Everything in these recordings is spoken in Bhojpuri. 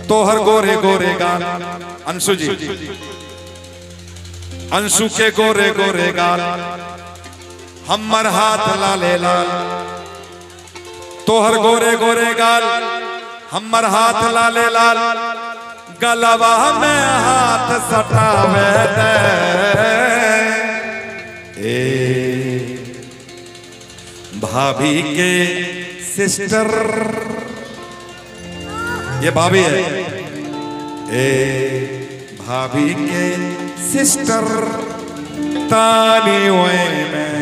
तोहर गोरे गोरे गाल अंशु जी, अंशु के गोरे गोरे गाल हमर हाथ लाले लाल। तोहर गोरे गोरे गाल हमर हाथ लाले लाल, गलवा में हाथ सटावे दे। ए भाभी के सिस्टर, ये भाभी है। ए भाभी के सिस्टर ताली में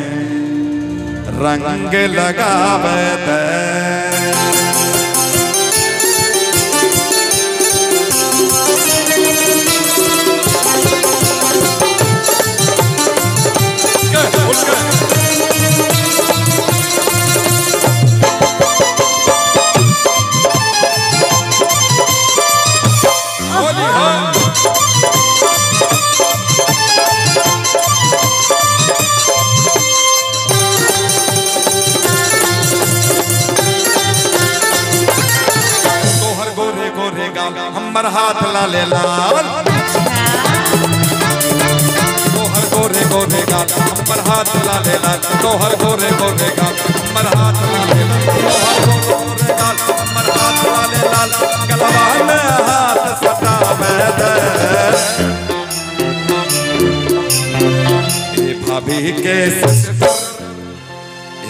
रंग लगावे दे। हमर हाथ लाले लाल, तोहर गोरे गोरे गाल हमर हाथ लाले लाल। तोहर गोरे गोरे गाल हमर हाथ लाले लाल, तोहर गोरे गाल हमर हाथ लाले लाल, गलवा में हाथ सटावे दे। ए भाभी के सिस्टर,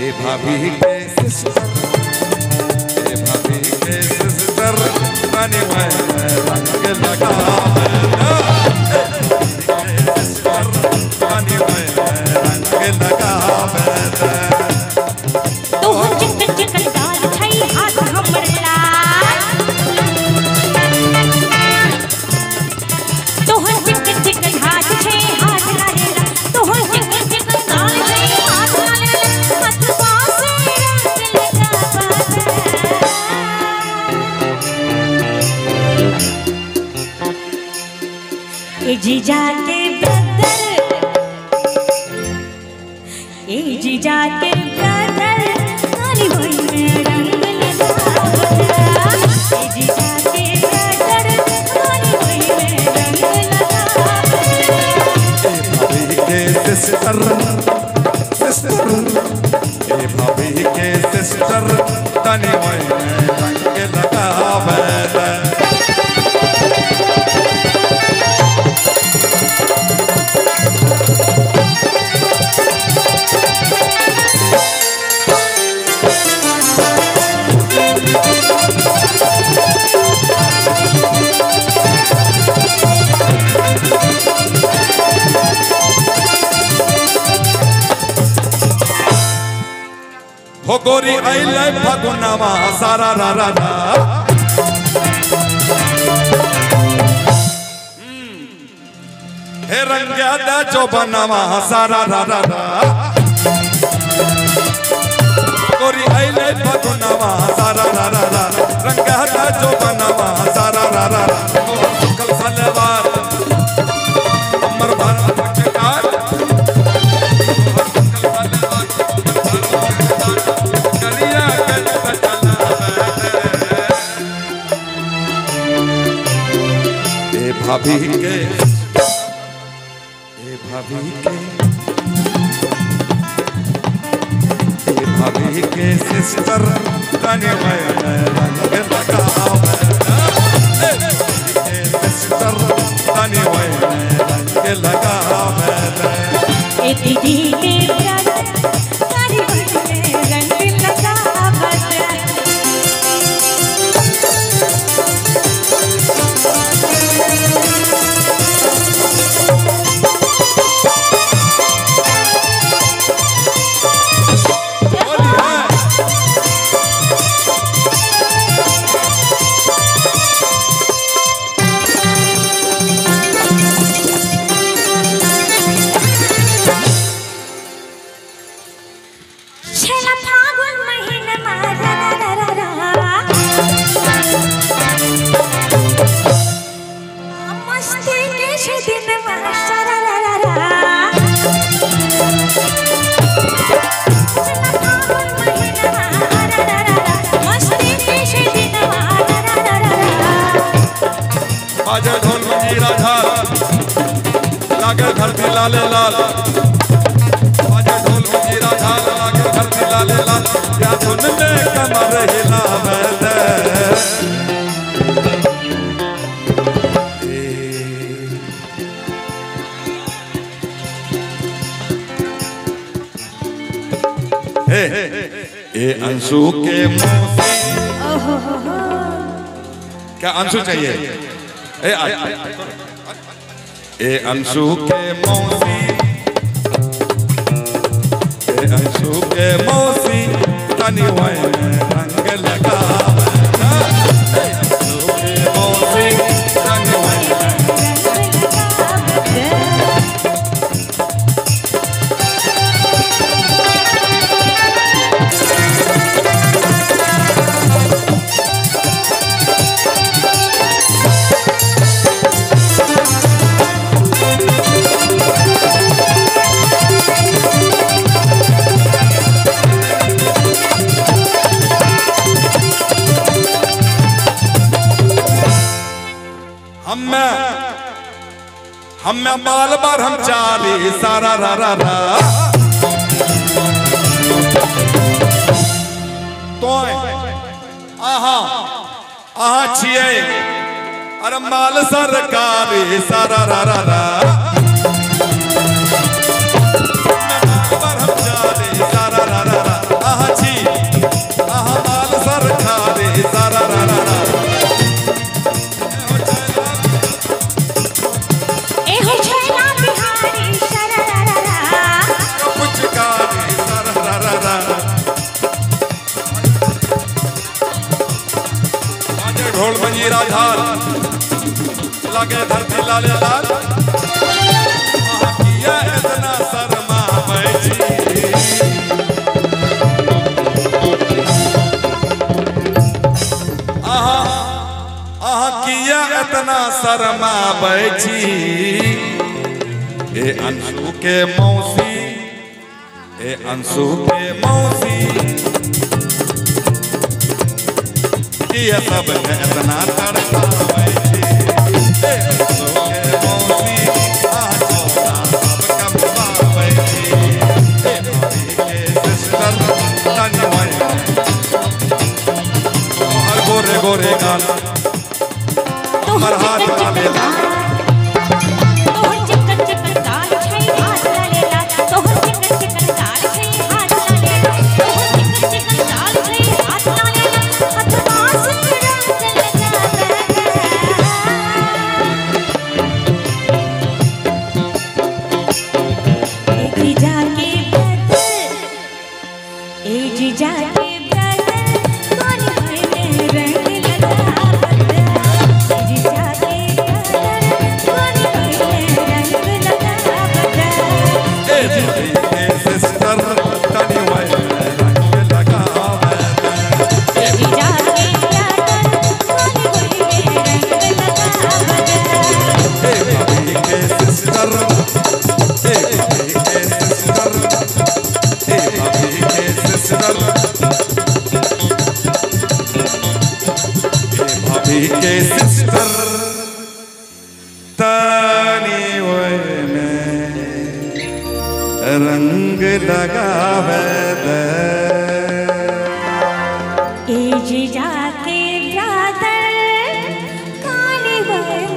ए भाभी के सिस्टर, ए भाभी के सिस्टर तनी में रंग लगावे दे। तनी में रंग लगावे दे। तोहर चिकन चिकन गाल छै हाथ हमर लाल, तोहर चिकन चिकन हाथ छै हाथ लाले लाल। तोहर चिकन चिकन गाल छै हाथ लाले लाल, हथवा से रंग लगावे दे। ए जीजा के ब्रदर, ए जीजा के ब्रदर ताली में रंग लगावे दे। ए जीजा के ब्रदर ताली में रंग लगावे दे। ए भाभी के सिस्टर, सिस्टर, ए भाभी के सिस्टर तनी में रंग लगावे दे। हो गोरी आइले फगुनवा सारा रा रा रा, हे रंग्या दा चौबनवा सारा रा रा रा। गोरी आइले फगुनवा सारा रा रा रा, रंग्या दा चौबनवा सारा रा रा रा। सुखल सलवार हमर भारत के कार, भाभी के, ए भाभी के, ए भाभी के सिस्टर तनी में रंग लगावे दे। ए भाभी के सिस्टर तनी में रंग लगावे दे। ए दीदी के ब्रदर ताली में रंग लगावे दे। बाजे ढोल मंजीरा झाल लागे धरती लाले लाल बाजे ढोल मंजीरा झाल लागे धरती लाले लाल या धुन में कमर हिलावे दे ए अंशु के मौसी क्या अंशु चाहिए ए अंशु के मौसी ए अंशु के मौसी तनी रंग लगा अंशु के मौसी तनी हम बाल बार हम चाली सारा रा रा रा तो आहा आहा छिए अरे माल सरकारी सारा रा रा रा बार हम चाली सारा रा रा रा आहा छी आहा माल सरकारी सारा रा रा रा ढोल मंजीरा झाल लागे धरती लाले लाल किया इतना शर्मा बैठी आहा आहा किया इतना शर्मा बैठी ए अंशु के मौसी ए अंशु के मौसी ये सब इतना तड़का बैठी अंशु के मौसी आज सब कमवा बैठी भाभी के सिस्टर तनी हर गोरे गोरे गाल हर हाथ वाले के सिस्टर तानी में रंग लगावे दे ए जीजा के ब्रदर काली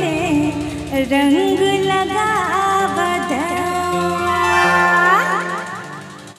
में रंग लगावे दे।